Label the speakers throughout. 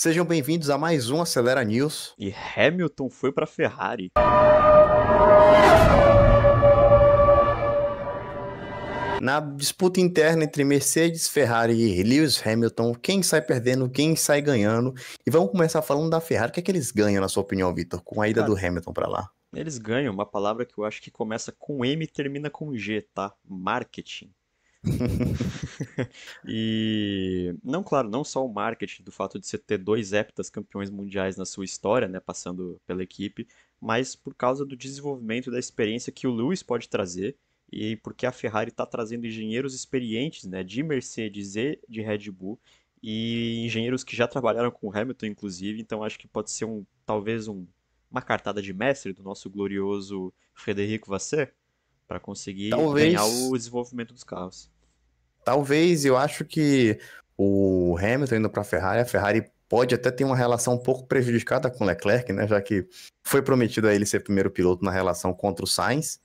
Speaker 1: Sejam bem-vindos a mais um Acelera News.
Speaker 2: E Hamilton foi para Ferrari.
Speaker 1: Na disputa interna entre Mercedes, Ferrari e Lewis Hamilton, quem sai perdendo, quem sai ganhando. E vamos começar falando da Ferrari. O que é que eles ganham, na sua opinião, Vitor, com a ida do
Speaker 2: Cara,
Speaker 1: Hamilton para lá?
Speaker 2: eles ganham uma palavra que eu acho que começa com M e termina com G, tá? Marketing. E não, claro, não só o marketing do fato de você ter dois heptacampeões mundiais na sua história, né, passando pela equipe, mas por causa do desenvolvimento da experiência que o Lewis pode trazer e porque a Ferrari está trazendo engenheiros experientes, né, de Mercedes e de Red Bull e engenheiros que já trabalharam com o Hamilton, inclusive. Então acho que pode ser uma cartada de mestre do nosso glorioso Frederico Vasseur para conseguir ganhar
Speaker 1: Talvez,
Speaker 2: o desenvolvimento dos carros.
Speaker 1: talvez, eu acho que o Hamilton indo para a Ferrari pode até ter uma relação um pouco prejudicada com o Leclerc, né? Já que foi prometido a ele ser primeiro piloto na relação contra o Sainz.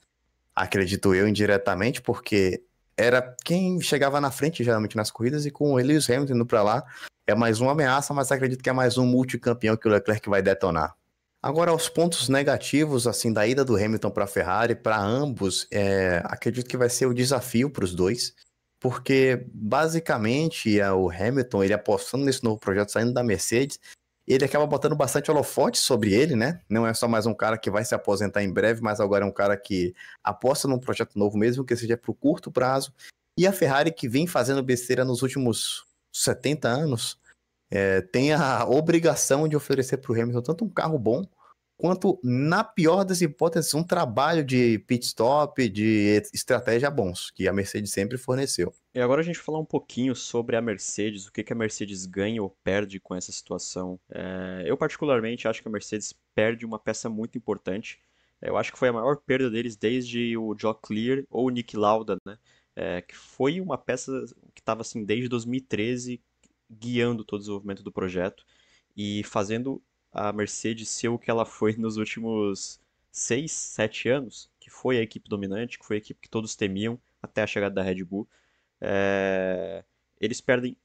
Speaker 1: Acredito eu, indiretamente, porque era quem chegava na frente geralmente nas corridas, e com o Lewis Hamilton indo para lá, é mais uma ameaça, mas acredito que é mais um multicampeão que o Leclerc vai detonar. Agora, os pontos negativos, assim, da ida do Hamilton para a Ferrari, para ambos, acredito que vai ser o desafio para os dois, porque basicamente o Hamilton, ele apostando nesse novo projeto, saindo da Mercedes, ele acaba botando bastante holofote sobre ele, né? Não é só mais um cara que vai se aposentar em breve, mas agora é um cara que aposta num projeto novo, mesmo que seja para o curto prazo. E a Ferrari, que vem fazendo besteira nos últimos 70 anos, tem a obrigação de oferecer para o Hamilton tanto um carro bom, quanto, na pior das hipóteses, um trabalho de pit stop, de estratégia bons, que a Mercedes sempre forneceu.
Speaker 2: E agora a gente falar um pouquinho sobre a Mercedes, o que que a Mercedes ganha ou perde com essa situação. Eu particularmente acho que a Mercedes perde uma peça muito importante. Eu acho que foi a maior perda deles desde o Joe Clear ou o Nick Lauda, né? Que foi uma peça que estava assim desde 2013 guiando todo o desenvolvimento do projeto e fazendo a Mercedes ser o que ela foi nos últimos 6, 7 anos, que foi a equipe dominante, que foi a equipe que todos temiam até a chegada da Red Bull. É, Eles perdem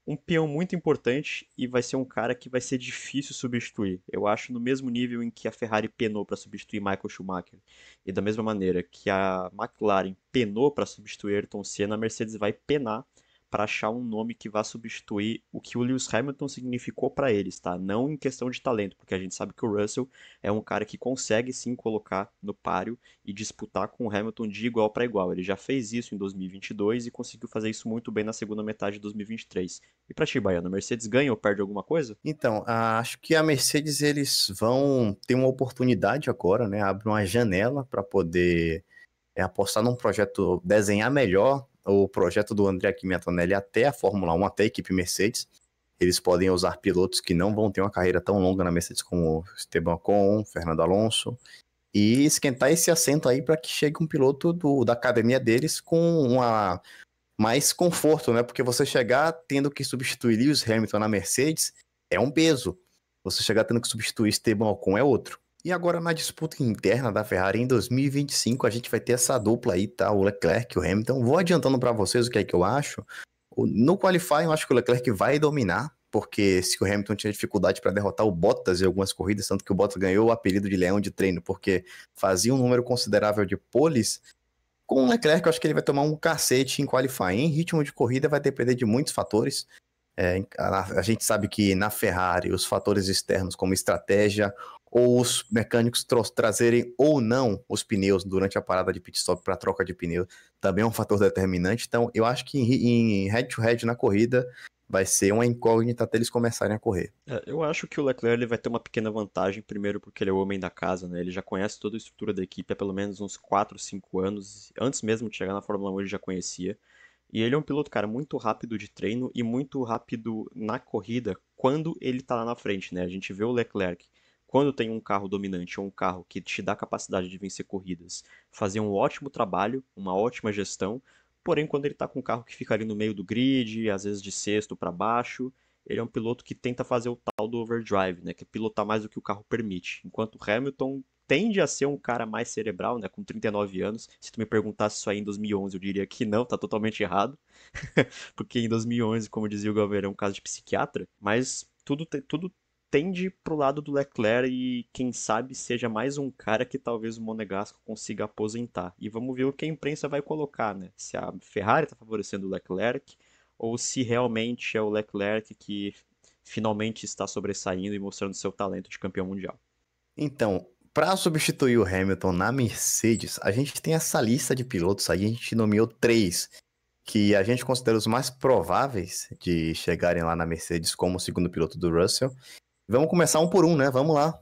Speaker 2: um peão muito importante e vai ser um cara que vai ser difícil substituir. Eu acho no mesmo nível em que a Ferrari penou para substituir Michael Schumacher. E da mesma maneira que a McLaren penou para substituir Ayrton Senna, a Mercedes vai penar para achar um nome que vá substituir o que o Lewis Hamilton significou para eles, tá? Não em questão de talento, porque a gente sabe que o Russell é um cara que consegue sim colocar no páreo e disputar com o Hamilton de igual para igual. Ele já fez isso em 2022 e conseguiu fazer isso muito bem na segunda metade de 2023. E pra ti, Baiano, a Mercedes ganha ou perde alguma coisa?
Speaker 1: Então, acho que a Mercedes, eles vão ter uma oportunidade agora, né? Abre uma janela para poder apostar num projeto, desenhar melhor o projeto do André Kimi Antonelli até a Fórmula 1, até a equipe Mercedes. Eles podem usar pilotos que não vão ter uma carreira tão longa na Mercedes como Esteban Ocon, Fernando Alonso, e esquentar esse assento aí para que chegue um piloto da academia deles com mais conforto, né? Porque você chegar tendo que substituir Lewis Hamilton na Mercedes é um peso. Você chegar tendo que substituir Esteban Ocon é outro. E agora na disputa interna da Ferrari em 2025 a gente vai ter essa dupla aí, tá? O Leclerc e o Hamilton. Vou adiantando para vocês o que é que eu acho. No qualifying eu acho que o Leclerc vai dominar, porque se o Hamilton tinha dificuldade para derrotar o Bottas em algumas corridas, tanto que o Bottas ganhou o apelido de Leão de Treino, porque fazia um número considerável de poles. Com o Leclerc, eu acho que ele vai tomar um cacete em qualifying. Em ritmo de corrida vai depender de muitos fatores. A gente sabe que na Ferrari os fatores externos, como estratégia, ou os mecânicos trazerem ou não os pneus durante a parada de pit stop para troca de pneu, também é um fator determinante. Então, eu acho que em head-to-head na corrida vai ser uma incógnita até eles começarem a correr.
Speaker 2: Eu acho que o Leclerc ele vai ter uma pequena vantagem, primeiro porque ele é o homem da casa, né? Ele já conhece toda a estrutura da equipe há pelo menos uns 4, 5 anos. Antes mesmo de chegar na Fórmula 1 ele já conhecia. E ele é um piloto, cara, muito rápido de treino e muito rápido na corrida quando ele tá lá na frente, né? A gente vê o Leclerc, quando tem um carro dominante ou um carro que te dá capacidade de vencer corridas, fazer um ótimo trabalho, uma ótima gestão. Porém, quando ele tá com um carro que fica ali no meio do grid, às vezes de sexto para baixo, ele é um piloto que tenta fazer o tal do overdrive, né? Que é pilotar mais do que o carro permite. Enquanto o Hamilton tende a ser um cara mais cerebral, né? Com 39 anos. Se tu me perguntasse isso aí em 2011, eu diria que não, tá totalmente errado. Porque em 2011, como dizia o Galvão, é um caso de psiquiatra. Mas tudo tende pro lado do Leclerc e quem sabe seja mais um cara que talvez o Monegasco consiga aposentar. E vamos ver o que a imprensa vai colocar, né? Se a Ferrari está favorecendo o Leclerc ou se realmente é o Leclerc que finalmente está sobressaindo e mostrando seu talento de campeão mundial.
Speaker 1: Então, para substituir o Hamilton na Mercedes, a gente tem essa lista de pilotos aí, a gente nomeou 3 que a gente considera os mais prováveis de chegarem lá na Mercedes como segundo piloto do Russell. Vamos começar um por um, né? Vamos lá.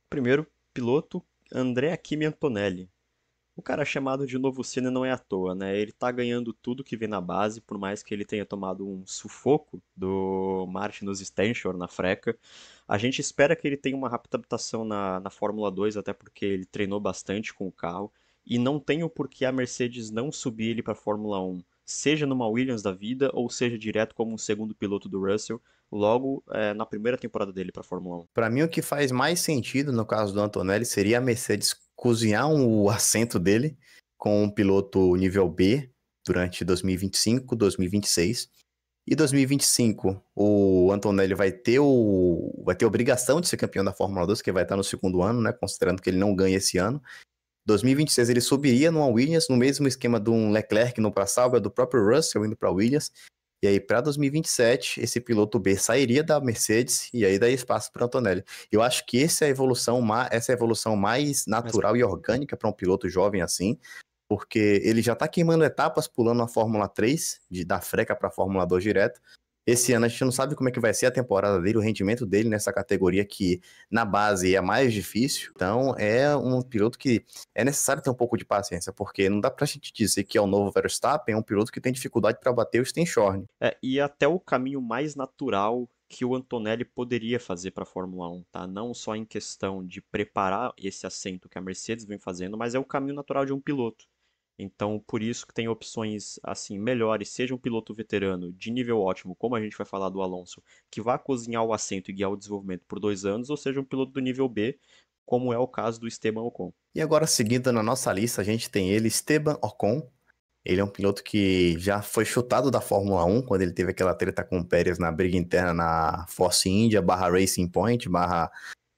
Speaker 2: Primeiro piloto, Andrea Kimi Antonelli. O cara chamado de novo Senna não é à toa, né? Ele tá ganhando tudo que vem na base, por mais que ele tenha tomado um sufoco do Martin nos Stenshore na freca. A gente espera que ele tenha uma rápida adaptação na Fórmula 2, até porque ele treinou bastante com o carro. E não tem o porquê a Mercedes não subir ele para a Fórmula 1, seja numa Williams da vida ou seja direto como um segundo piloto do Russell, logo na primeira temporada dele para a Fórmula 1.
Speaker 1: Para mim, o que faz mais sentido no caso do Antonelli seria a Mercedes cozinhar o assento dele com um piloto nível B durante 2025, 2026. E 2025, o Antonelli vai ter obrigação de ser campeão da Fórmula 2, que vai estar no segundo ano, né? Considerando que ele não ganha esse ano. 2026 ele subiria numa Williams, no mesmo esquema de um Leclerc no para Sauber, do próprio Russell indo para a Williams. E aí, para 2027, esse piloto B sairia da Mercedes e aí daria espaço para Antonelli. Eu acho que essa é a evolução mais natural e orgânica para um piloto jovem assim, porque ele já está queimando etapas, pulando a Fórmula 3, da freca para a Fórmula 2 direto. Esse ano a gente não sabe como é que vai ser a temporada dele, o rendimento dele nessa categoria que na base é mais difícil. Então é um piloto que é necessário ter um pouco de paciência, porque não dá pra gente dizer que é o novo Verstappen, é um piloto que tem dificuldade para bater o Stenshorn.
Speaker 2: E até o caminho mais natural que o Antonelli poderia fazer para a Fórmula 1, tá? Não só em questão de preparar esse assento que a Mercedes vem fazendo, mas é o caminho natural de um piloto. Então, por isso que tem opções assim melhores, seja um piloto veterano de nível ótimo, como a gente vai falar do Alonso, que vá cozinhar o assento e guiar o desenvolvimento por 2 anos, ou seja um piloto do nível B, como é o caso do Esteban Ocon.
Speaker 1: E agora, seguindo na nossa lista, a gente tem ele, Esteban Ocon. Ele é um piloto que já foi chutado da Fórmula 1, quando ele teve aquela treta com o Pérez na briga interna na Force India, /Racing Point,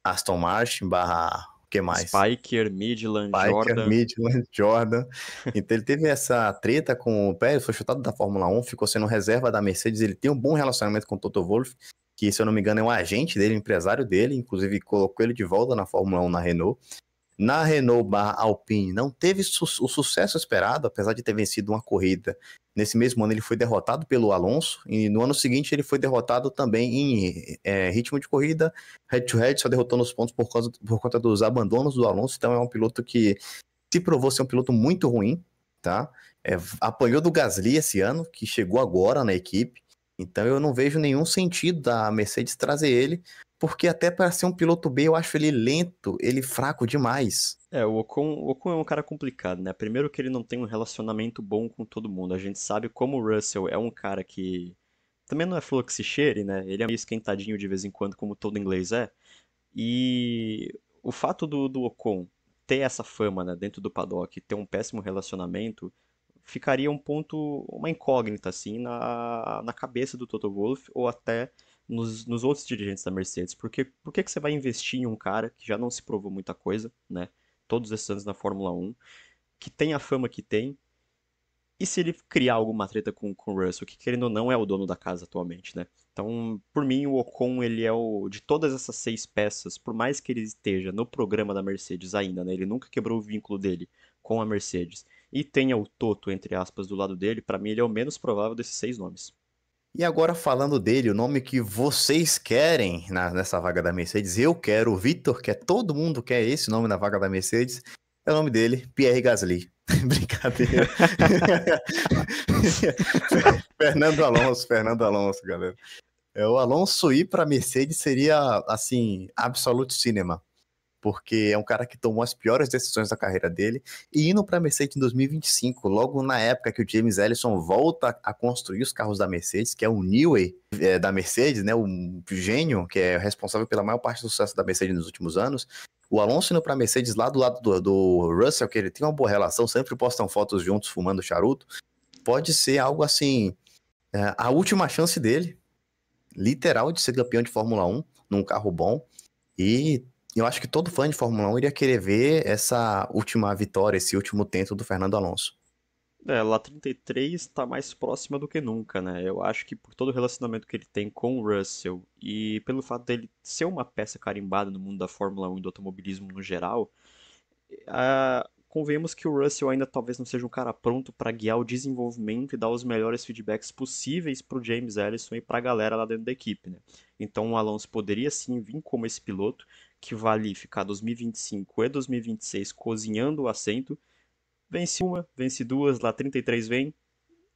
Speaker 1: /Aston Martin, o que mais?
Speaker 2: Spiker, Midland,
Speaker 1: Spiker,
Speaker 2: Jordan.
Speaker 1: Midland, Jordan. Então ele teve essa treta com o Pérez, foi chutado da Fórmula 1, ficou sendo reserva da Mercedes. Ele tem um bom relacionamento com o Toto Wolff, que, se eu não me engano, é um agente dele, um empresário dele, inclusive colocou ele de volta na Fórmula 1 na Renault. Na Renault/Alpine não teve o sucesso esperado, apesar de ter vencido uma corrida. Nesse mesmo ano ele foi derrotado pelo Alonso, e no ano seguinte ele foi derrotado também em ritmo de corrida, head-to-head, só derrotou nos pontos por conta dos abandonos do Alonso. Então é um piloto que se provou ser um piloto muito ruim, tá? Apanhou do Gasly esse ano, que chegou agora na equipe. Então eu não vejo nenhum sentido da Mercedes trazer ele, porque até para ser um piloto B eu acho ele lento, ele fraco demais.
Speaker 2: O Ocon é um cara complicado, né? Primeiro que ele não tem um relacionamento bom com todo mundo. A gente sabe como o Russell é um cara que também não é flor que se cheire, né? Ele é meio esquentadinho de vez em quando, como todo inglês é. E o fato do Ocon ter essa fama, né, dentro do paddock, ter um péssimo relacionamento, ficaria um ponto, uma incógnita, assim, na cabeça do Toto Wolff ou até nos outros dirigentes da Mercedes. Porque por que você vai investir em um cara que já não se provou muita coisa, né? Todos esses anos na Fórmula 1, que tem a fama que tem, e se ele criar alguma treta com o Russell, que querendo ou não é o dono da casa atualmente, né? Então, por mim, o Ocon, ele é o... De todas essas 6 peças, por mais que ele esteja no programa da Mercedes ainda, né? Ele nunca quebrou o vínculo dele com a Mercedes. E tenha o Toto, entre aspas, do lado dele, pra mim ele é o menos provável desses 6 nomes.
Speaker 1: E agora falando dele, o nome que vocês querem nessa vaga da Mercedes, eu quero, o Vitor quer, todo mundo quer esse nome na vaga da Mercedes, é o nome dele, Pierre Gasly. Brincadeira. Fernando Alonso, galera. O Alonso ir para Mercedes seria, assim, absolute cinema, porque é um cara que tomou as piores decisões da carreira dele, e indo para a Mercedes em 2025, logo na época que o James Allison volta a construir os carros da Mercedes, que é o Newey da Mercedes, né, o gênio que é responsável pela maior parte do sucesso da Mercedes nos últimos anos. O Alonso indo para a Mercedes lá do lado do Russell, que ele tem uma boa relação, sempre postam fotos juntos fumando charuto, pode ser algo assim, a última chance dele. literal de ser campeão de Fórmula 1 num carro bom. E eu acho que todo fã de Fórmula 1 iria querer ver essa última vitória, esse último tento do Fernando Alonso.
Speaker 2: Lá 33 está mais próxima do que nunca, né? Eu acho que por todo o relacionamento que ele tem com o Russell e pelo fato dele ser uma peça carimbada no mundo da Fórmula 1 e do automobilismo no geral, convenhamos que o Russell ainda talvez não seja um cara pronto para guiar o desenvolvimento e dar os melhores feedbacks possíveis para o James Allison e para a galera lá dentro da equipe, né? Então o Alonso poderia sim vir como esse piloto que vai ali ficar 2025 e 2026 cozinhando o assento, vence uma, vence duas, lá 33 vem,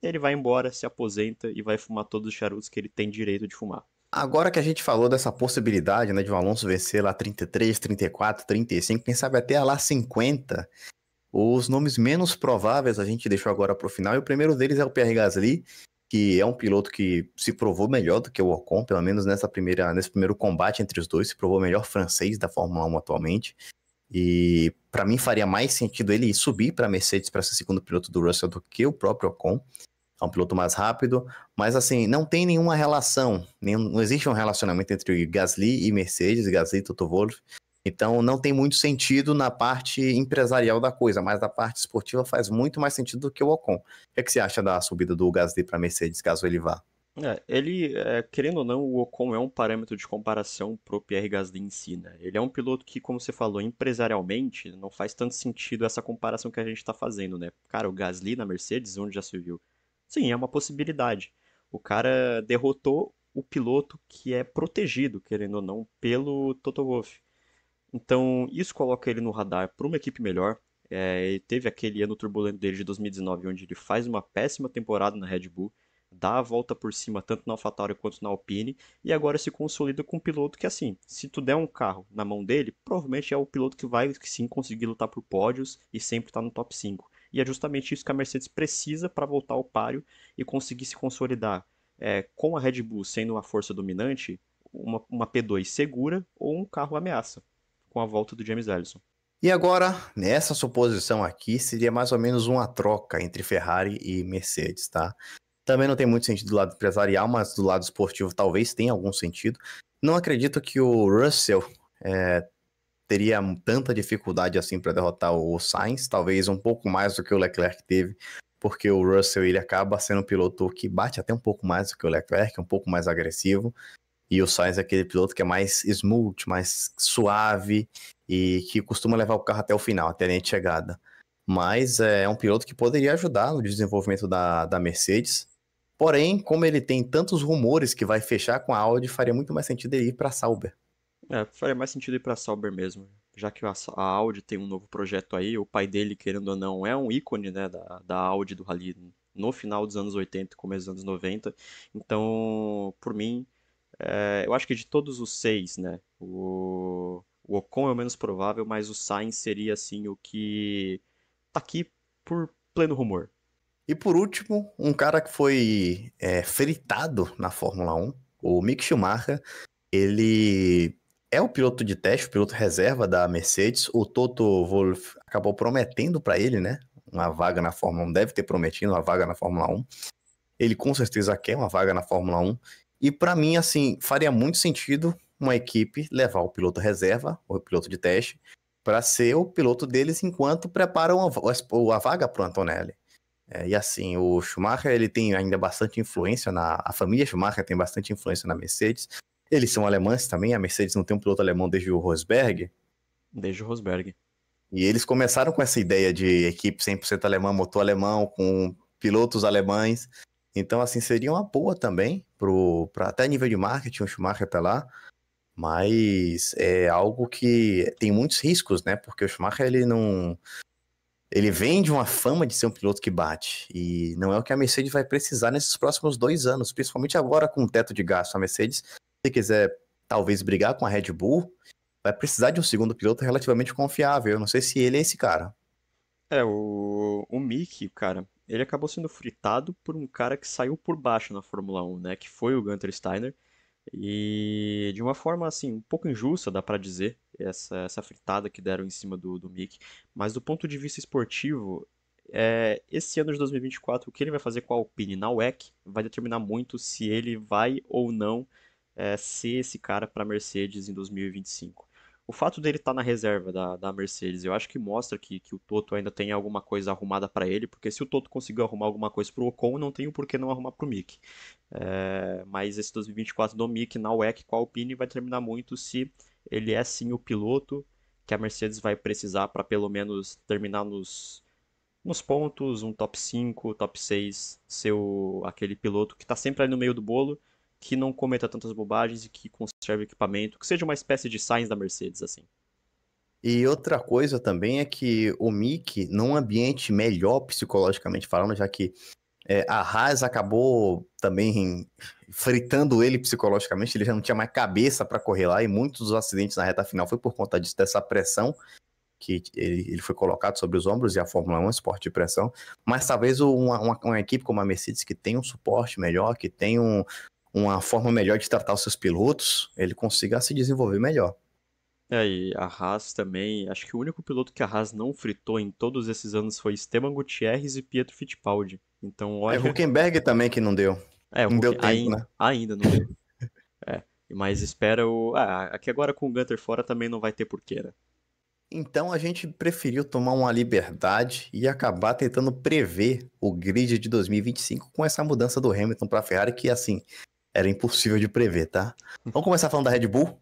Speaker 2: ele vai embora, se aposenta e vai fumar todos os charutos que ele tem direito de fumar.
Speaker 1: Agora que a gente falou dessa possibilidade, né, de o Alonso vencer lá 33, 34, 35, quem sabe até lá 50, os nomes menos prováveis a gente deixou agora para o final, e o primeiro deles é o Pierre Gasly, que é um piloto que se provou melhor do que o Ocon, pelo menos nesse primeiro combate entre os dois, se provou o melhor francês da Fórmula 1 atualmente. E para mim faria mais sentido ele subir para a Mercedes para ser segundo piloto do Russell do que o próprio Ocon. É um piloto mais rápido, mas assim, não tem nenhuma relação, não existe um relacionamento entre Gasly e Mercedes, Gasly e Toto Wolff. Então não tem muito sentido na parte empresarial da coisa, mas na parte esportiva faz muito mais sentido do que o Ocon. O que é que você acha da subida do Gasly para a Mercedes, caso ele vá?
Speaker 2: Querendo ou não, o Ocon é um parâmetro de comparação pro Pierre Gasly em si, né? Ele é um piloto que, como você falou, empresarialmente, não faz tanto sentido essa comparação que a gente está fazendo, né? Cara, o Gasly na Mercedes, onde já se viu? Sim, é uma possibilidade. O cara derrotou o piloto que é protegido, querendo ou não, pelo Toto Wolff. Então, isso coloca ele no radar para uma equipe melhor. Ele teve aquele ano turbulento dele de 2019, onde ele faz uma péssima temporada na Red Bull, dá a volta por cima tanto na AlphaTauri quanto na Alpine, e agora se consolida com um piloto que, assim, se tu der um carro na mão dele, provavelmente é o piloto que vai sim conseguir lutar por pódios e sempre estar no top 5. E é justamente isso que a Mercedes precisa para voltar ao páreo e conseguir se consolidar com a Red Bull sendo a força dominante, uma P2 segura ou um carro ameaça com a volta do James Allison.
Speaker 1: E agora, nessa suposição aqui, seria mais ou menos uma troca entre Ferrari e Mercedes, tá? Também não tem muito sentido do lado empresarial, mas do lado esportivo talvez tenha algum sentido. Não acredito que o Russell teria tanta dificuldade assim para derrotar o Sainz, talvez um pouco mais do que o Leclerc teve, porque o Russell ele acaba sendo um piloto que bate até um pouco mais do que o Leclerc, um pouco mais agressivo, e o Sainz é aquele piloto que é mais smooth, mais suave e que costuma levar o carro até o final, até a linha de chegada. Mas é um piloto que poderia ajudar no desenvolvimento da Mercedes. Porém, como ele tem tantos rumores que vai fechar com a Audi, faria muito mais sentido ele ir para a Sauber.
Speaker 2: Faria mais sentido ir pra Sauber mesmo. Já que a Audi tem um novo projeto aí, o pai dele, querendo ou não, é um ícone, né, da Audi do Rally no final dos anos 80 e começo dos anos 90. Então, por mim, eu acho que de todos os seis, né, o Ocon é o menos provável, mas o Sainz seria, assim, o que tá aqui por pleno rumor.
Speaker 1: E por último, um cara que foi fritado na Fórmula 1, o Mick Schumacher, ele é o piloto de teste, o piloto reserva da Mercedes. O Toto Wolff acabou prometendo para ele, né, uma vaga na Fórmula 1, deve ter prometido uma vaga na Fórmula 1. Ele com certeza quer uma vaga na Fórmula 1. E para mim, assim, faria muito sentido uma equipe levar o piloto reserva, o piloto de teste, para ser o piloto deles enquanto preparam a vaga para o Antonelli. E assim, o Schumacher, ele tem ainda bastante influência a família Schumacher tem bastante influência na Mercedes. Eles são alemães também, a Mercedes não tem um piloto alemão desde o Rosberg.
Speaker 2: Desde o Rosberg.
Speaker 1: E eles começaram com essa ideia de equipe 100% alemã, motor alemão, com pilotos alemães. Então, assim, seria uma boa também, para até nível de marketing, o Schumacher tá lá. Mas é algo que tem muitos riscos, né? Porque o Schumacher, ele vem de uma fama de ser um piloto que bate, e não é o que a Mercedes vai precisar nesses próximos 2 anos, principalmente agora com o teto de gasto. A Mercedes, se quiser talvez brigar com a Red Bull, vai precisar de um segundo piloto relativamente confiável. Eu não sei se ele é esse cara.
Speaker 2: O Mick, cara, ele acabou sendo fritado por um cara que saiu por baixo na Fórmula 1, né? Que foi o Gunther Steiner. E de uma forma, assim, um pouco injusta, dá pra dizer, essa fritada que deram em cima do Mick. Mas do ponto de vista esportivo, esse ano de 2024, o que ele vai fazer com a Alpine na WEC vai determinar muito se ele vai ou não ser esse cara para a Mercedes em 2025. O fato dele estar na reserva da Mercedes, eu acho que mostra que o Toto ainda tem alguma coisa arrumada para ele, porque se o Toto conseguiu arrumar alguma coisa para o Ocon, não tem o porquê não arrumar para o Mick. Mas esse 2024 do Mick na WEC com a Alpine vai terminar muito se ele é sim o piloto que a Mercedes vai precisar para pelo menos terminar nos pontos, um top 5, top 6, ser aquele piloto que está sempre ali no meio do bolo, que não cometa tantas bobagens e que conserve equipamento, que seja uma espécie de Sainz da Mercedes, assim.
Speaker 1: E outra coisa também é que o Mick, num ambiente melhor psicologicamente falando, já que a Haas acabou também fritando ele psicologicamente, ele já não tinha mais cabeça para correr lá, e muitos dos acidentes na reta final foi por conta disso, dessa pressão que ele foi colocado sobre os ombros, e a Fórmula 1 é um esporte de pressão, mas talvez uma equipe como a Mercedes, que tem um suporte melhor, que tem uma forma melhor de tratar os seus pilotos, ele consiga se desenvolver melhor.
Speaker 2: E a Haas também, acho que o único piloto que a Haas não fritou em todos esses anos foi Esteban Gutierrez e Pietro Fittipaldi. Então, olha,
Speaker 1: Huckenberg também que não deu.
Speaker 2: o
Speaker 1: Não deu
Speaker 2: Hulk
Speaker 1: tempo, né?
Speaker 2: ainda não deu. É, mas espera aqui agora com o Gunter fora também não vai ter porquê, né?
Speaker 1: Então a gente preferiu tomar uma liberdade e acabar tentando prever o grid de 2025 com essa mudança do Hamilton para a Ferrari, que assim, era impossível de prever, tá? Vamos começar falando da Red Bull.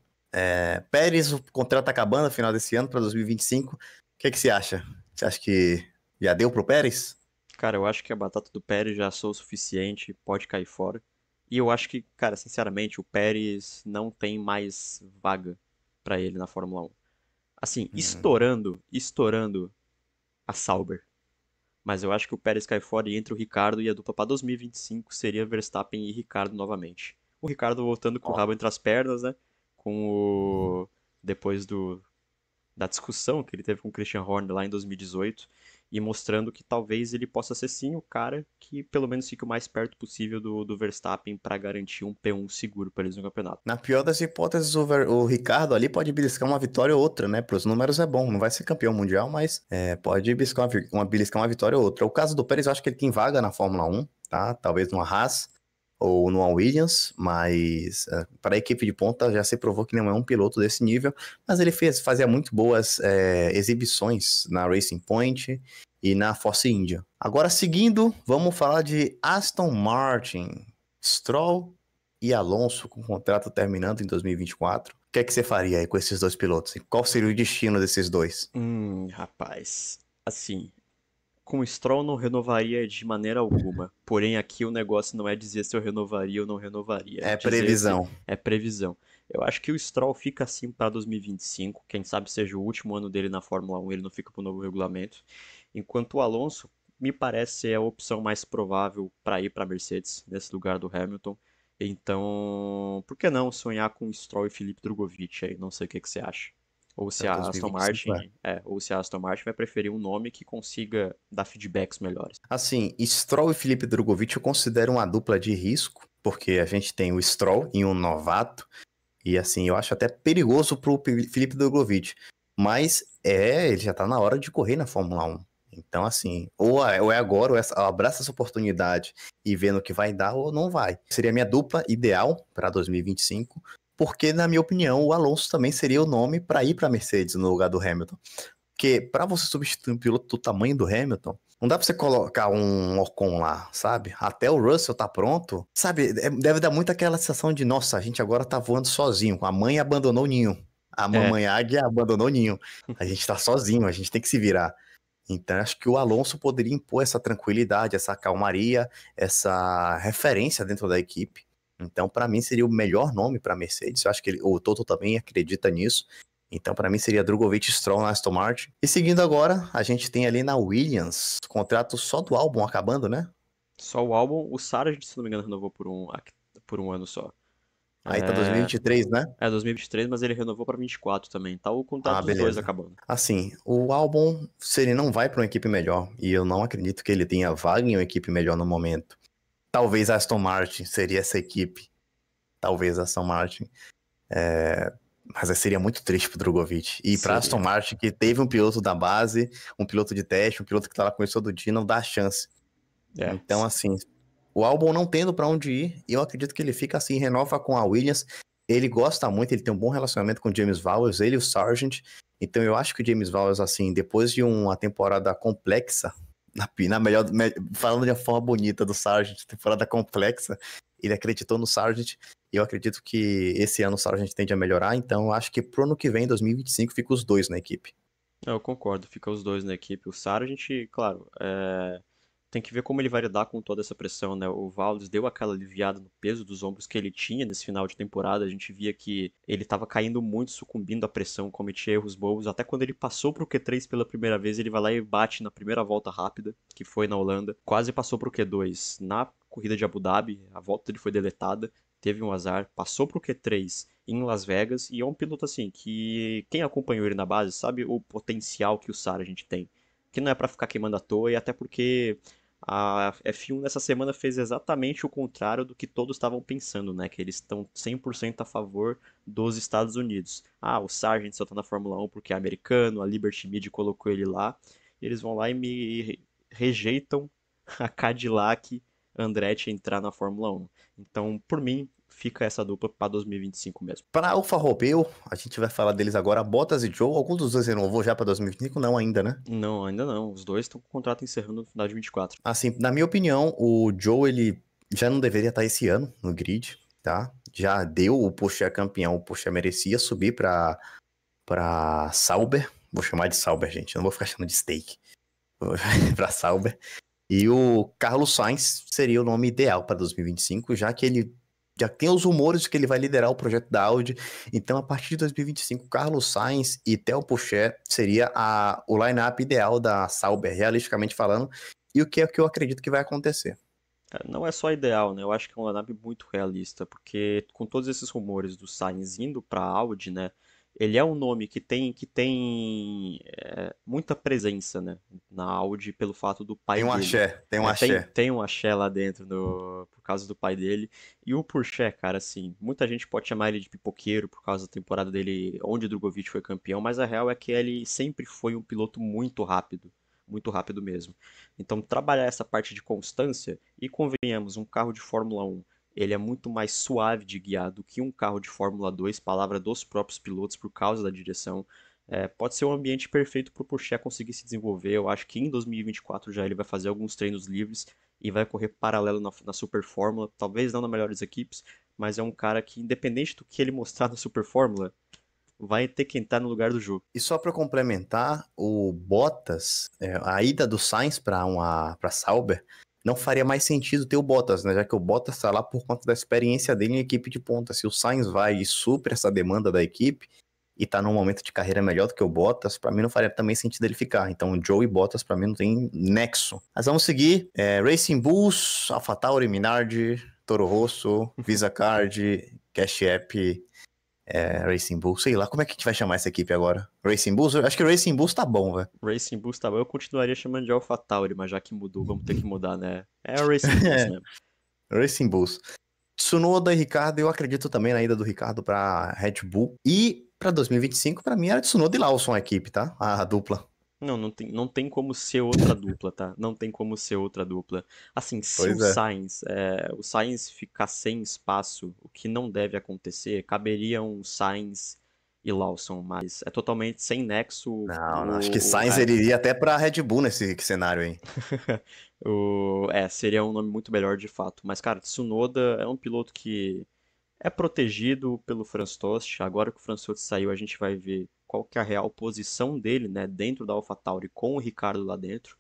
Speaker 1: Pérez, o contrato tá acabando no final desse ano para 2025. O que que você acha? Você acha que já deu pro Pérez?
Speaker 2: Cara, eu acho que a batata do Pérez já assou o suficiente, pode cair fora. E eu acho que, cara, sinceramente, o Pérez não tem mais vaga pra ele na Fórmula 1. Assim,
Speaker 1: Hum.
Speaker 2: estourando a Sauber. Mas eu acho que o Pérez cai fora e entra o Ricardo e a dupla para 2025 seria Verstappen e Ricardo novamente. O Ricardo voltando com o
Speaker 1: Ó,
Speaker 2: rabo entre as pernas, né? Com o depois da discussão que ele teve com o Christian Horner lá em 2018 e mostrando que talvez ele possa ser sim o cara que pelo menos fique o mais perto possível do Verstappen para garantir um P1 seguro para eles no campeonato.
Speaker 1: na pior das hipóteses, o Ricardo ali pode beliscar uma vitória ou outra, né? Para os números é bom, não vai ser campeão mundial, mas pode beliscar uma vitória ou outra. O caso do Pérez, eu acho que ele tem vaga na Fórmula 1, tá? Talvez numa Haas ou numa Williams, mas para a equipe de ponta já se provou que não é um piloto desse nível, mas ele fazia muito boas exibições na Racing Point e na Force India. Agora, seguindo, vamos falar de Aston Martin. Stroll e Alonso com o contrato terminando em 2024. O que é que você faria aí com esses dois pilotos? E qual seria o destino desses dois?
Speaker 2: Rapaz, assim, com o Stroll não renovaria de maneira alguma. Porém, aqui o negócio não é dizer se eu renovaria ou não renovaria, é
Speaker 1: É
Speaker 2: dizer se
Speaker 1: previsão.
Speaker 2: é previsão. Eu acho que o Stroll fica assim para 2025, quem sabe seja o último ano dele na Fórmula 1, ele não fica para o novo regulamento. Enquanto o Alonso me parece ser a opção mais provável para ir para a Mercedes, nesse lugar do Hamilton. Então, por que não sonhar com Stroll e Felipe Drugovich aí? Não sei o que que você acha. Ou se
Speaker 1: Para
Speaker 2: a Aston
Speaker 1: 2025,
Speaker 2: Martin, ou se a Aston Martin vai preferir um nome que consiga dar feedbacks melhores.
Speaker 1: Assim, Stroll e Felipe Drogovic eu considero uma dupla de risco, porque a gente tem o Stroll e um novato, e assim, eu acho até perigoso pro Felipe Drogovic. Mas ele já tá na hora de correr na Fórmula 1. Então, assim, ou é agora, ou abraça essa oportunidade e vê no que vai dar, ou não vai. Seria a minha dupla ideal para 2025, porque, na minha opinião, o Alonso também seria o nome para ir para Mercedes no lugar do Hamilton. Porque para você substituir um piloto do tamanho do Hamilton, não dá para você colocar um Ocon lá, sabe? Até o Russell tá pronto, sabe? Deve dar muito aquela sensação de, nossa, a gente agora tá voando sozinho. A mãe abandonou o ninho. A
Speaker 2: É,
Speaker 1: mamãe águia abandonou o ninho. A gente tá sozinho, a gente tem que se virar. Então, acho que o Alonso poderia impor essa tranquilidade, essa calmaria, essa referência dentro da equipe. Então, para mim, seria o melhor nome para Mercedes. Eu acho que o Toto também acredita nisso. Então, para mim, seria Drogovic e Stroll na Aston Martin. E seguindo agora, a gente tem ali na Williams, contrato só do álbum acabando, né?
Speaker 2: só o álbum, o Sargent, se não me engano, renovou por um ano só.
Speaker 1: Aí tá
Speaker 2: É,
Speaker 1: 2023, né?
Speaker 2: é 2023, mas ele renovou para 24 também. Tá o contrato
Speaker 1: Ah,
Speaker 2: dos dois
Speaker 1: beleza.
Speaker 2: acabando.
Speaker 1: Assim, o álbum, se ele não vai para uma equipe melhor, e eu não acredito que ele tenha vaga em uma equipe melhor no momento. Talvez a Aston Martin seria essa equipe. Talvez a Aston Martin. Mas seria muito triste pro Drogovic. E pra Aston
Speaker 2: Seria.
Speaker 1: Martin, que teve um piloto da base, um piloto de teste, um piloto que tá lá com isso todo dia, não dá chance.
Speaker 2: É,
Speaker 1: Então, assim, o álbum não tendo pra onde ir, eu acredito que ele fica assim, renova com a Williams. ele gosta muito, ele tem um bom relacionamento com o James Vowles, ele e o Sargent. Então eu acho que o James Vowles, assim, depois de uma temporada complexa, na melhor, falando de uma forma bonita do Sargent, temporada complexa, ele acreditou no Sargent, e eu acredito que esse ano o Sargent tende a melhorar, então eu acho que pro ano que vem, 2025, fica os dois na equipe.
Speaker 2: Eu concordo, fica os dois na equipe. O Sara, a gente, claro, tem que ver como ele vai lidar com toda essa pressão, né? O Valdes deu aquela aliviada no peso dos ombros que ele tinha nesse final de temporada. A gente via que ele estava caindo muito, sucumbindo à pressão, cometia erros bobos. Até quando ele passou pro Q3 pela primeira vez, ele vai lá e bate na primeira volta rápida, que foi na Holanda. Quase passou pro Q2 na corrida de Abu Dhabi, a volta dele foi deletada, teve um azar, passou pro Q3 em Las Vegas, e é um piloto assim que quem acompanhou ele na base sabe o potencial que o Sargent tem, que não é pra ficar queimando à toa, e até porque a F1 nessa semana fez exatamente o contrário do que todos estavam pensando, né? Que eles estão 100% a favor dos Estados Unidos. Ah, o Sargent só tá na Fórmula 1 porque é americano, a Liberty Media colocou ele lá, e eles vão lá e me rejeitam a Cadillac Andretti entrar na Fórmula 1. Então, por mim, fica essa dupla para 2025 mesmo.
Speaker 1: Para Alfa Romeo, a gente vai falar deles agora, Bottas e Joe. Algum dos dois renovou já para 2025? Não, ainda, né?
Speaker 2: Não, ainda não. Os dois estão com o contrato encerrando no final de 24.
Speaker 1: Assim, na minha opinião, o Joe, ele já não deveria estar esse ano no grid, tá? Já deu, o Porsche campeão, o Porsche merecia subir para Sauber. Vou chamar de Sauber, gente, eu não vou ficar chamando de Steak. Para Sauber. E o Carlos Sainz seria o nome ideal para 2025, já que ele já tem os rumores de que ele vai liderar o projeto da Audi. Então, a partir de 2025, Carlos Sainz e Theo Pourchaire seria o line-up ideal da Sauber, realisticamente falando, e o que é que eu acredito que vai acontecer.
Speaker 2: Não é só ideal, né? Eu acho que é um lineup muito realista, porque com todos esses rumores do Sainz indo para a Audi, né? Ele é um nome que tem muita presença, né, na Audi pelo fato do pai
Speaker 1: Tem um
Speaker 2: dele.
Speaker 1: axé, tem um
Speaker 2: Tem,
Speaker 1: axé.
Speaker 2: tem um axé lá dentro por causa do pai dele. E o Pourchaire, cara, assim, muita gente pode chamar ele de pipoqueiro por causa da temporada dele onde o Drogovic foi campeão, mas a real é que ele sempre foi um piloto muito rápido mesmo. Então, trabalhar essa parte de constância, e convenhamos, um carro de Fórmula 1 ele é muito mais suave de guiar do que um carro de Fórmula 2, palavra dos próprios pilotos por causa da direção. Pode ser um ambiente perfeito para o Pourchaire conseguir se desenvolver. Eu acho que em 2024 já ele vai fazer alguns treinos livres e vai correr paralelo na Super Fórmula, talvez não nas melhores equipes, mas é um cara que, independente do que ele mostrar na Super Fórmula, vai ter que entrar no lugar do jogo.
Speaker 1: E só para complementar, o Bottas, a ida do Sainz para Sauber, não faria mais sentido ter o Bottas, né? Já que o Bottas está lá por conta da experiência dele em equipe de ponta. Se o Sainz vai e supre essa demanda da equipe e tá num momento de carreira melhor do que o Bottas, para mim não faria também sentido ele ficar. Então o Joe e Bottas para mim não tem nexo. Mas vamos seguir. Racing Bulls, AlphaTauri, Minardi, Toro Rosso, Visa Card, Cash App, Racing Bulls, sei lá, como é que a gente vai chamar essa equipe agora? Racing Bulls? Eu acho que Racing Bulls tá bom, velho.
Speaker 2: Racing Bulls tá bom, eu continuaria chamando de AlphaTauri, mas já que mudou, vamos ter que mudar, né? É o Racing Bulls mesmo.
Speaker 1: Racing Bulls. Tsunoda e Ricardo, eu acredito também na ida do Ricardo pra Red Bull. E pra 2025, pra mim era Tsunoda e Lawson a equipe, tá? A dupla.
Speaker 2: Não tem como ser outra dupla, tá? Não tem como ser outra dupla. Assim, se
Speaker 1: Pois é.
Speaker 2: O Sainz ficar sem espaço, o que não deve acontecer, caberia um Sainz e Lawson, mas é totalmente sem nexo.
Speaker 1: Não, acho que Sainz ele iria até pra Red Bull nesse cenário aí.
Speaker 2: Seria um nome muito melhor de fato. Mas, cara, Tsunoda é um piloto que é protegido pelo Franz Tost. Agora que o Franz Tost saiu, a gente vai ver qual que é a real posição dele, né, dentro da AlphaTauri com o Ricardo lá dentro.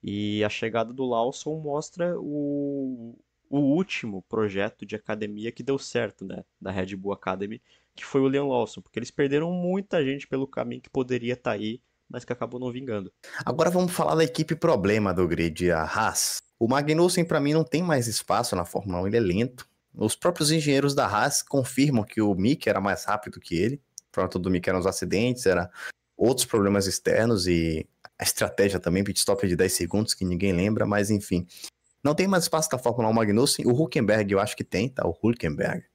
Speaker 2: E a chegada do Lawson mostra o último projeto de academia que deu certo, né, da Red Bull Academy, que foi o Liam Lawson, porque eles perderam muita gente pelo caminho que poderia estar aí, mas que acabou não vingando.
Speaker 1: Agora vamos falar da equipe problema do grid, a Haas. O Magnussen, pra mim, não tem mais espaço na Fórmula 1, ele é lento. Os próprios engenheiros da Haas confirmam que o Mick era mais rápido que ele. O problema do Mick eram os acidentes, era outros problemas externos e a estratégia também, pit stop de 10 segundos, que ninguém lembra, mas enfim. Não tem mais espaço na Fórmula 1 Magnussen. O Hülkenberg eu acho que tem, tá? O Hülkenberg.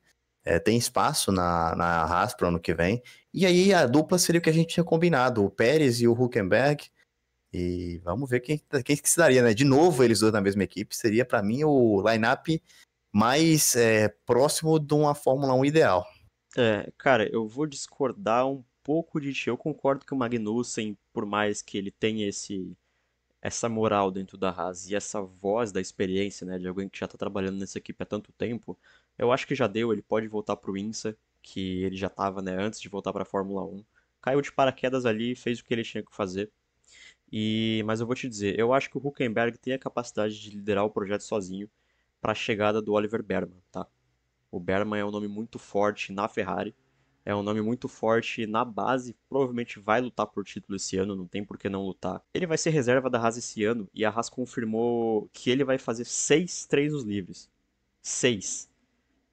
Speaker 1: Tem espaço na Haas para o ano que vem. E aí a dupla seria o que a gente tinha combinado, o Pérez e o Hülkenberg. E vamos ver quem que se daria, né? De novo eles dois na mesma equipe. Seria para mim o line-up mais próximo de uma Fórmula 1 ideal.
Speaker 2: Cara, eu vou discordar um pouco de ti. Eu concordo que o Magnussen, por mais que ele tenha essa moral dentro da Haas e essa voz da experiência, né, de alguém que já tá trabalhando nessa equipe há tanto tempo, eu acho que já deu, ele pode voltar pro INSA, que ele já tava, né, antes de voltar pra Fórmula 1. Caiu de paraquedas ali, fez o que ele tinha que fazer. Mas eu vou te dizer, eu acho que o Hülkenberg tem a capacidade de liderar o projeto sozinho para a chegada do Oliver Berman, tá? O Berman é um nome muito forte na Ferrari, é um nome muito forte na base, provavelmente vai lutar por título esse ano, não tem por que não lutar. Ele vai ser reserva da Haas esse ano e a Haas confirmou que ele vai fazer 6 treinos livres. 6.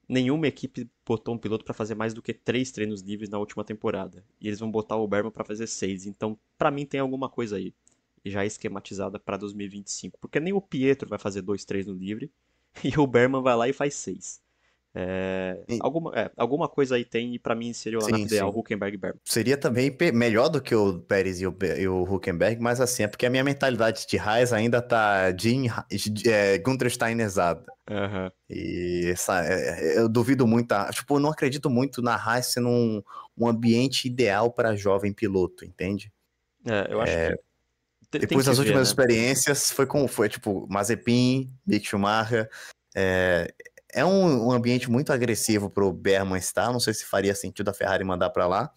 Speaker 2: Nenhuma equipe botou um piloto para fazer mais do que 3 treinos livres na última temporada. E eles vão botar o Berman para fazer 6. Então, para mim, tem alguma coisa aí já esquematizada para 2025. Porque nem o Pietro vai fazer 2 treinos livre e o Berman vai lá e faz 6.
Speaker 1: E-
Speaker 2: Alguma coisa aí tem, e pra mim seria o lineup
Speaker 1: sim,
Speaker 2: ideal,
Speaker 1: sim.
Speaker 2: Hülkenberg e Berman.
Speaker 1: Seria também melhor do que o Pérez e o Hülkenberg, mas assim, é porque a minha mentalidade de Haas ainda tá Gunther Steinerzada.
Speaker 2: Aham.
Speaker 1: E eu duvido muito, tipo, eu não acredito muito na Haas sendo um ambiente ideal para jovem piloto, entende?
Speaker 2: Eu acho que tem
Speaker 1: Depois
Speaker 2: que
Speaker 1: das
Speaker 2: ver,
Speaker 1: últimas
Speaker 2: né?
Speaker 1: experiências, foi tipo Mazepin, Mick Schumacher. É, é um ambiente muito agressivo pro Berman estar. Não sei se faria sentido a Ferrari mandar para lá.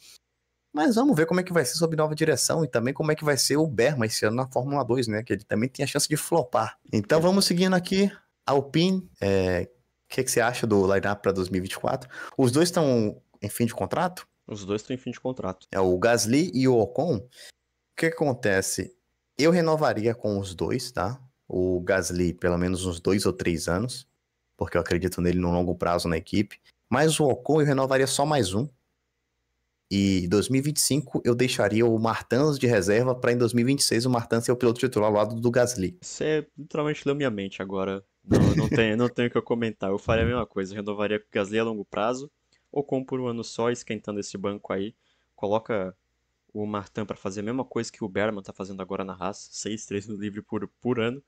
Speaker 1: Mas vamos ver como é que vai ser sob nova direção e também como é que vai ser o Berman esse ano na Fórmula 2, né? Que ele também tem a chance de flopar. Então vamos
Speaker 2: Exato.
Speaker 1: seguindo aqui. Alpine, o que você acha do lineup para 2024? Os dois estão em fim de contrato?
Speaker 2: Os dois estão em fim de contrato.
Speaker 1: É o Gasly e o Ocon. O que acontece? Eu renovaria com os dois, tá? O Gasly, pelo menos uns 2 ou 3 anos, porque eu acredito nele no longo prazo na equipe. Mas o Ocon eu renovaria só mais um. E 2025 eu deixaria o Martins de reserva para em 2026 o Martins ser o piloto titular ao lado do Gasly.
Speaker 2: Você literalmente leu minha mente agora. Não tenho o que eu comentar. Eu faria a mesma coisa. Renovaria com o Gasly a longo prazo. Ou por um ano só, esquentando esse banco aí. Coloca o Martin pra fazer a mesma coisa que o Berman tá fazendo agora na Haas. 6 treinos livre por ano.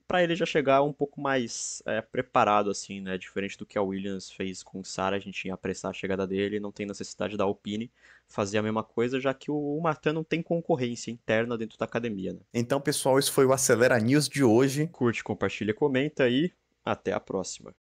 Speaker 2: Para ele já chegar um pouco mais preparado, assim, né? Diferente do que a Williams fez com o Sarah, a gente ia apressar a chegada dele, não tem necessidade da Alpine fazer a mesma coisa, já que o Martin não tem concorrência interna dentro da academia, né?
Speaker 1: Então, pessoal, isso foi o Acelera News de hoje.
Speaker 2: Curte, compartilha, comenta e até a próxima.